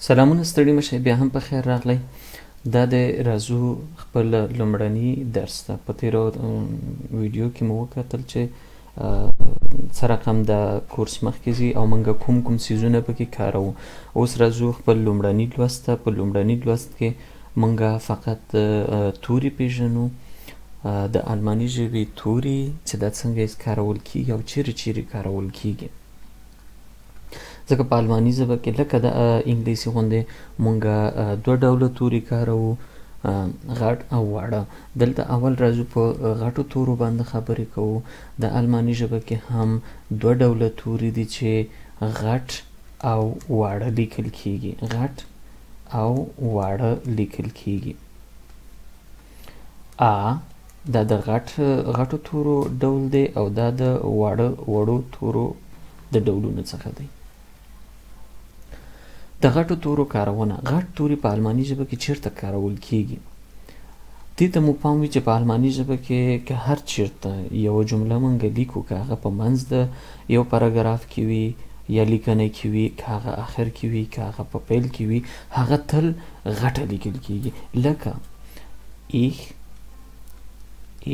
سلامونه ستړي مشه بیا هم په خیر راغلی. دا د راځو خپل لومړني درس ته. په تېرو ویډیو کې مو وکتل چې څه رقم د کورس مخکې ځي او موږ کوم څیزونه پکې کاروو. اوس راځو خپل لومړني لوست ته. په لومړني لوست کې موږ فقط توري پیژنو، د الماني ژبې توري چې دا څنګه کارول کیږي او چیرې کارول کیږي. ځکه په الماني ژبه کې لکه د انګلیسي غوندې مونږ دوه ډوله توري کاروو، غټ او واړه. دلته اول راځو په غټو تورو باندې خبرې کوو. د الماني ژبه کې هم دوه ډوله توري دي چې غټ او واړه لیکل کیږي. غټ او واړه لیکل کیږي. دا د غټو تورو ډول دی او دا د وړو تورو د ډولونو څخه دی. د غټو تورو کارونه. غټ توري په الماني ژبه کې چیرته کارول کیږي؟ دې ته مو پام وي چې په الماني ژبه کې که هر چیرته یوه جمله موږ لیکو، که هغه په منځ د یو پاراګراف کې وي یا لیکنه کې وي، که هغه آخر کې وي، که هغه په پیل کې وي، هغه تل غټه لیکل کیږي. لکه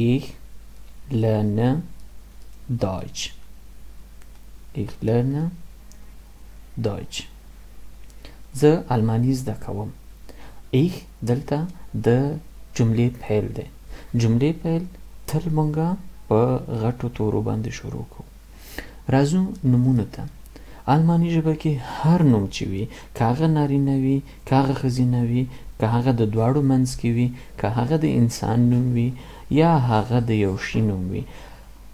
Ich lerne Deutsch. Ich lerne Deutsch. زه الماني زده کوم. Ich دلته د جملې پیل دی. جملې پیل تل مونږه په غټو تورو باندې شروع کوو. راځو نومونو ته. الماني ژبه کې هر نوم چې وي، که هغه نارینه وي، که هغه ښځینه وي، که هغه د دواړو منځ کې وي، که هغه د انسان نوم وي یا هغه د یو شي نوم وي،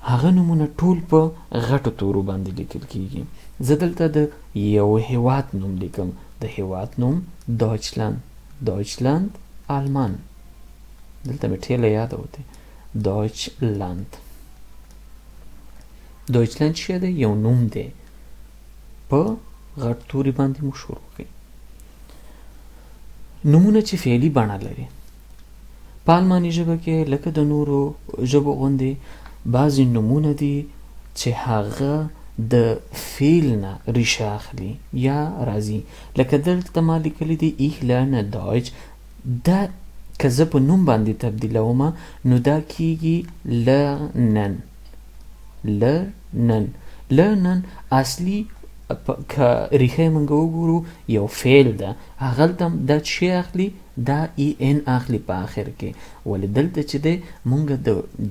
هغه نومونه ټول په غټو تورو باندې لیکل کیږي. زه دلته د یو هیواد نوم لیکم. د هیواد نوم دویچلند آلمان. دلته مې ټیله یاده وته دویچلند. دویچلند څه دی؟ یو نوم دی. په غټ توري باندې مو شروع کړئ. نومونه چې فعلي بڼه لري. په الماني ژبه کې لکه د نورو ژبو غوندې بعضې نومونه دي چې هغه د فعل نه ریشه اخلي یا راځي. لکه دلته ما لیکلی دی Ich lerne Deutsch. دا که زه په نوم باندې تبدیلومه نو دا کیږي lernen. اصلي که ریښه موږ وګورو یو فعل ده، هغلته دا چې اخلي دا en اخلي په آخر کې. ولې دلته چې دی موږ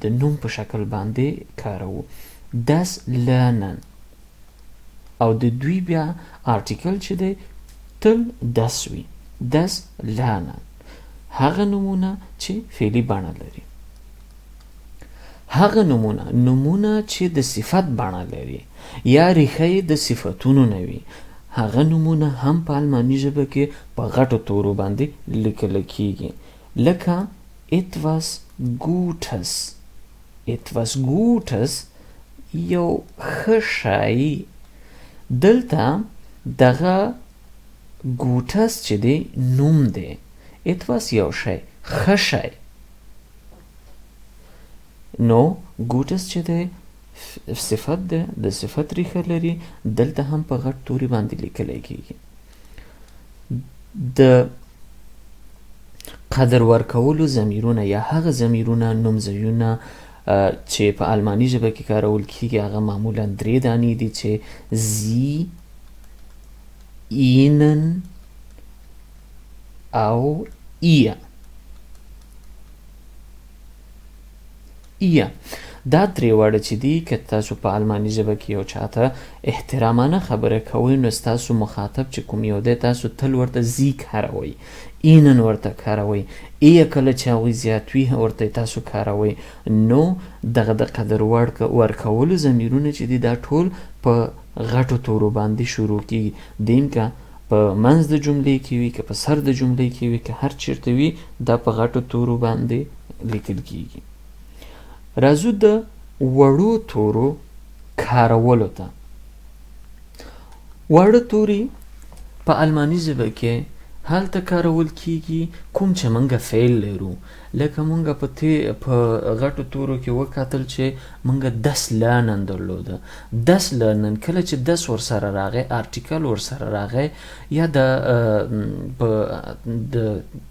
د نوم په شکل باندې کاروو. das lernen او د دوی بیا آرټیکل چې دی تل das وي. das lernen. هغه نومونه چې فعلي بڼه لري. هغه نومونه چې د صفت بڼه لري یا ریښه یې د صفتونو نه وي، هغه نومونه هم په الماني ژبه کې په غټو تورو باندې لیکل کیږي. لکه etwas Gutes یو ښه شی. دلته دغه ګوټس چې دی نوم دی. etwas یو شی، ښه شی. نو ګوټس چې دی صفت ده، د صفت ریښه لري. دلته هم په غټ توري باندې لیکلی کیږي. د قدر ورکولو ضمیرونه یا هغه ضمیرونه نومځایونه چې په الماني ژبه کې کارول کیږي هغه معمولا 3 دانې دي چې Sie, Ihnen او ihr. دا 3 واړه چې دي که تاسو په الماني ژبه کې یو چاته احترامانه خبره کوئ نو ستاسو مخاطب چې کوم یو دی تاسو تل ورته زی کاروئ، اینن ورته کاروئ، کله چې هغوی زیات وي ورته تاسو کاروئ. نو دغه د قدر ورکولو ضمیرونه چې دي دا ټول په غټو تورو باندې شروع کیږي. دیم که په منځ د جملې کې وي، که په سر د جملې کې وي، که هر چیرته وي دا په غټو تورو باندې لیکل کیږي. راځو د وړو تورو کارولو ته. وړه توري په الماني ژبه کې هلته کارول کیږي کوم چې موږ فعل لرو. لکه موږ په غټو تورو کې وکتل چې موږ دس لرنن درلوده. دس لرنن کله چې دس ورسره راغی، آرټیکل ورسره راغی، یا د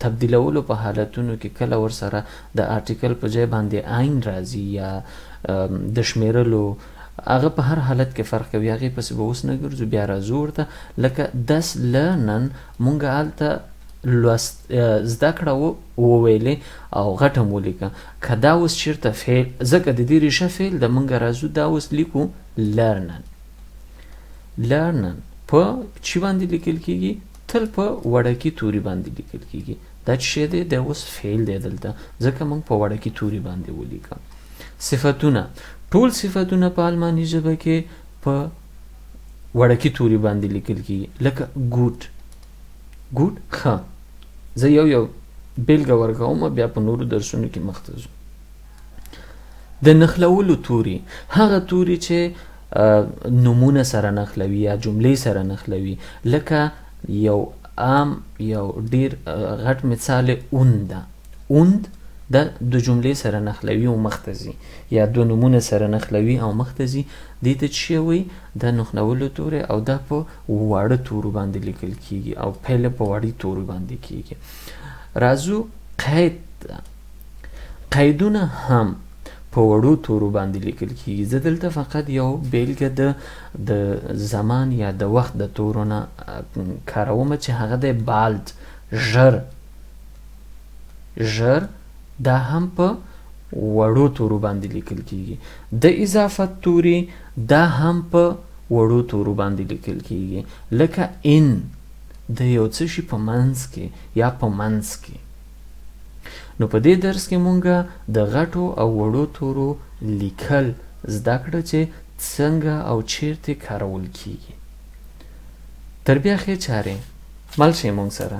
تبدیلولو په حالتونو کې کله ورسره د آرټیکل په ځای باندې عین راځي یا د شمیرلو، هغه په هر حالت کې فرق کوي. هغې پسې به اوس نه ګرځو، بیا راځو ورته. لکه دس لرنن موږ هلته زده کړه وویلې او غټه مو لیکه. که دا اوس چېرته فعل، ځکه د دې ریشه فعل د موږ راځو، دا اوس لیکو لرنن. لرنن په چی باندې لیکل کیږي؟ تل په وړکي توري باندې لیکل کیږي. دا چې شی دی دا اوس فعل دی دلته، ځکه موږ په وړکي توري باندې ولیکه. صفتونه، ټول صفتونه په الماني ژبه کې په وړکي توري باندې لیکل کیږي. لکه ګوټ، ګوټ ښه. زه یو بیلګه ورکوم، بیا په نورو درسونو کې مخته ځو. د نښلولو توري، هغه توري چې نومونه سره نښلوي یا جملې سره نښلوي. لکه یو عام یو ډیر غټ مثال اوند ده. اوند دا د جملې سره نښلوي او مخته ځي، یا دو نومونه سره نښلوي او مخته ځي. دې ته څه وایي؟ د نښلولو توری، او دا په واړه تورو باندې لیکل کیږي او پیل په وړي تورو باندې کیږي. راځو قید ده. قیدونه هم په وړو تورو باندې لیکل کیږي. زه دلته فقط یو بیلګه د زمان یا د وخت د تورو نه کاروم چې هغه د بالد، ژر. ژر دا هم په وړو تورو باندې لیکل کیږي. د اضافت توري دا هم په وړو تورو باندې لیکل کیږي. لکه ان، د یو څه شي په منځ کې یا په منځ کې. نو په دې درس کې مونږه د غټو او وړو تورو لیکل زده کړه چې څنګه او چیرته کارول کیږي. تر بیا ښې چارې مل شئ مونږ سره.